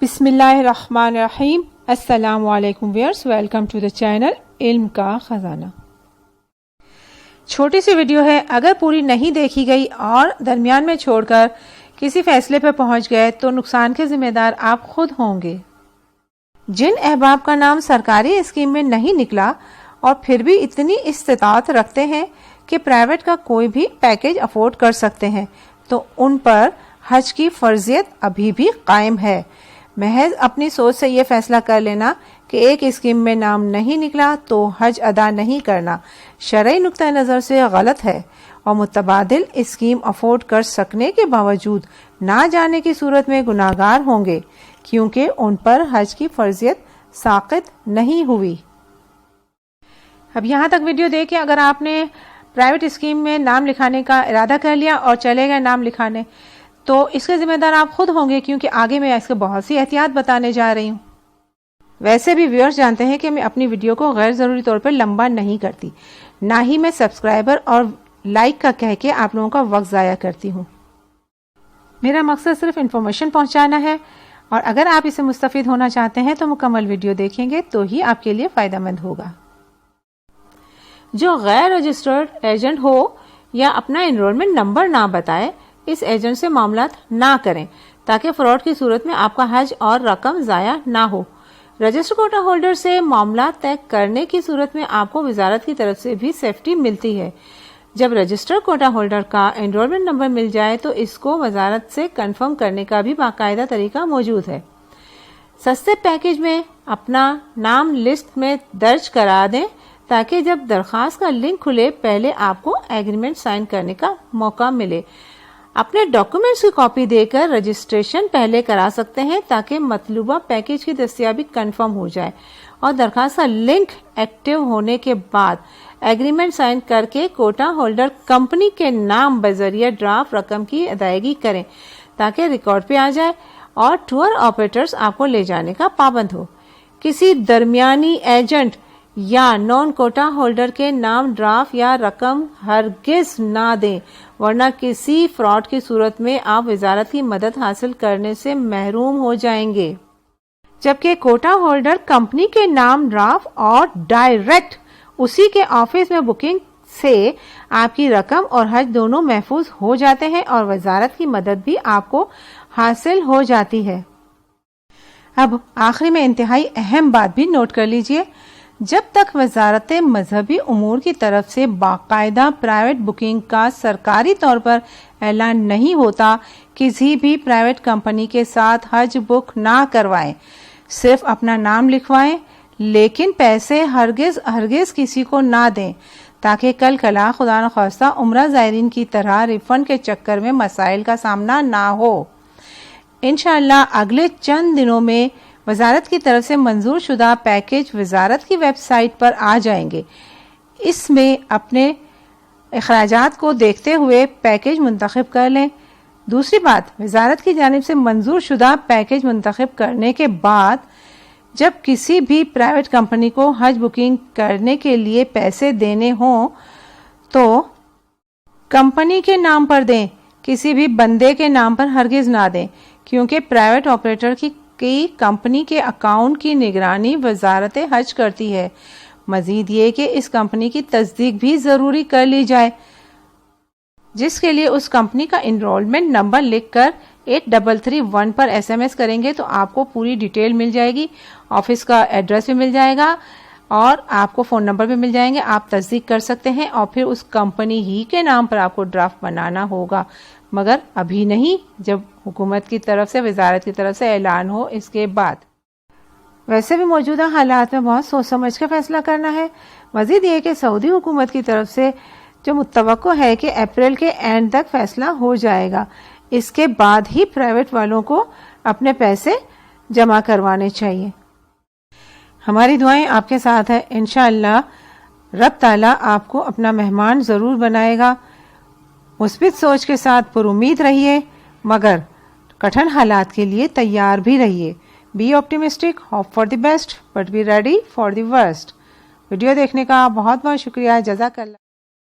बिस्मिल्लाहिर्रहमानिर्रहीम। अस्सलामु अलैकुम viewers, welcome to the channel इल्म का खजाना। छोटी सी वीडियो है, अगर पूरी नहीं देखी गई और दरमियान में छोड़कर किसी फैसले पर पहुंच गए तो नुकसान के जिम्मेदार आप खुद होंगे। जिन अहबाब का नाम सरकारी स्कीम में नहीं निकला और फिर भी इतनी इस्तिताअत रखते हैं कि प्राइवेट का कोई भी पैकेज अफोर्ड कर सकते हैं, तो उन पर हज की फर्जियत अभी भी कायम है। महज अपनी सोच से ये फैसला कर लेना कि एक स्कीम में नाम नहीं निकला तो हज अदा नहीं करना शरई नुक्ता नज़र से गलत है और मुतबादिल स्कीम अफोर्ड कर सकने के बावजूद ना जाने की सूरत में गुनाहगार होंगे, क्योंकि उन पर हज की फर्जियत साक़ित नहीं हुई। अब यहाँ तक वीडियो देखें, अगर आपने प्राइवेट स्कीम में नाम लिखाने का इरादा कर लिया और चले गए नाम लिखाने, तो इसके जिम्मेदार आप खुद होंगे, क्योंकि आगे मैं इसके बहुत सी एहतियात बताने जा रही हूँ। वैसे भी व्यूअर्स जानते हैं कि मैं अपनी वीडियो को गैर ज़रूरी तौर पर लंबा नहीं करती, ना ही मैं सब्सक्राइबर और लाइक का कह के आप लोगों का वक्त ज़ाया करती हूँ। मेरा मकसद सिर्फ इन्फॉर्मेशन पहुँचाना है, और अगर आप इसे मुस्तफ़ीद होना चाहते हैं तो मुकम्मल वीडियो देखेंगे तो ही आपके लिए फ़ायदेमंद होगा। जो गैर रजिस्टर्ड एजेंट हो या अपना एनरोलमेंट नंबर ना बताए, इस एजेंट से मामलात ना करें, ताकि फ्रॉड की सूरत में आपका हज और रकम ज़ाया ना हो। रजिस्टर कोटा होल्डर से मामलात तय करने की सूरत में आपको वजारत की तरफ से भी सेफ्टी मिलती है। जब रजिस्टर कोटा होल्डर का एनरोलमेंट नंबर मिल जाए तो इसको वजारत से कंफर्म करने का भी बाकायदा तरीका मौजूद है। सस्ते पैकेज में अपना नाम लिस्ट में दर्ज करा दें, ताकि जब दरख्वास्त का लिंक खुले पहले आपको एग्रीमेंट साइन करने का मौका मिले। अपने डॉक्यूमेंट्स की कॉपी देकर रजिस्ट्रेशन पहले करा सकते हैं, ताकि मतलूबा पैकेज की दस्तयाबी कंफर्म हो जाए, और दरखास्त का लिंक एक्टिव होने के बाद एग्रीमेंट साइन करके कोटा होल्डर कंपनी के नाम बजरिया ड्राफ्ट रकम की अदायगी करें, ताकि रिकॉर्ड पे आ जाए और टूर ऑपरेटर्स आपको ले जाने का पाबंद हो। किसी दरमियानी एजेंट या नॉन कोटा होल्डर के नाम ड्राफ्ट या रकम हरगिज ना दें, वरना किसी फ्रॉड की सूरत में आप वजारत की मदद हासिल करने से महरूम हो जाएंगे। जबकि कोटा होल्डर कंपनी के नाम ड्राफ्ट और डायरेक्ट उसी के ऑफिस में बुकिंग से आपकी रकम और हज दोनों महफूज हो जाते हैं और वजारत की मदद भी आपको हासिल हो जाती है। अब आखिरी में इंतहाई अहम बात भी नोट कर लीजिए, जब तक वजारत मजहबी उमूर की तरफ से बाकायदा प्राइवेट बुकिंग का सरकारी तौर पर ऐलान नहीं होता, किसी भी प्राइवेट कंपनी के साथ हज बुक ना करवाएं। सिर्फ अपना नाम लिखवाएं, लेकिन पैसे हरगिज किसी को ना दें, ताकि कल कला खुदा न खास्ता उम्रा ज़ायरीन की तरह रिफंड के चक्कर में मसाइल का सामना ना हो। इंशाअल्लाह अगले चंद दिनों में वजारत की तरफ से मंजूर शुदा पैकेज वजारत की वेबसाइट पर आ जाएंगे। इसमें अपने अखराजात को देखते हुए पैकेज मुंतखब कर लें। दूसरी बात, वजारत की जानिब से मंजूर शुदा पैकेज मुंतखब करने के बाद जब किसी भी प्राइवेट कंपनी को हज बुकिंग करने के लिए पैसे देने हों तो कंपनी के नाम पर दें, किसी भी बंदे के नाम पर हरगिज ना दें, क्योंकि प्राइवेट ऑपरेटर की कंपनी के अकाउंट की निगरानी वजारत हज करती है। मजीद ये कि इस कंपनी की तस्दीक भी जरूरी कर ली जाए, जिसके लिए उस कंपनी का एनरोलमेंट नंबर लिखकर 8331 पर SMS करेंगे तो आपको पूरी डिटेल मिल जाएगी, ऑफिस का एड्रेस भी मिल जाएगा और आपको फ़ोन नंबर भी मिल जाएंगे। आप तस्दीक कर सकते हैं और फिर उस कंपनी ही के नाम पर आपको ड्राफ्ट बनाना होगा, मगर अभी नहीं, जब हुकूमत की तरफ से वजारत की तरफ से ऐलान हो इसके बाद। वैसे भी मौजूदा हालात में बहुत सोच समझ के फैसला करना है। मजीद ये कि सऊदी हुकूमत की तरफ से जो मुतवक्को है कि अप्रैल के एंड तक फैसला हो जाएगा, इसके बाद ही प्राइवेट वालों को अपने पैसे जमा करवाने चाहिए। हमारी दुआएं आपके साथ है। इंशाअल्लाह रब ताला आपको अपना मेहमान ज़रूर बनाएगा। मुस्बित सोच के साथ पुरुमीद रहिए, मगर कठिन हालात के लिए तैयार भी रहिए। Be optimistic, hope for the best but be ready for the worst. Video देखने का बहुत बहुत शुक्रिया। जज़ाकल्लाह।